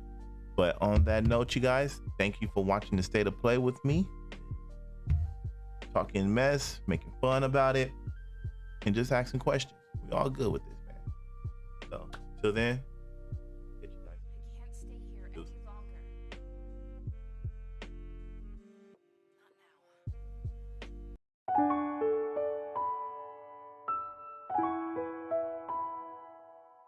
But on that note, you guys, thank you for watching the State of Play with me. Talking mess, making fun about it, and just asking questions. We all good with this, man. So, till then,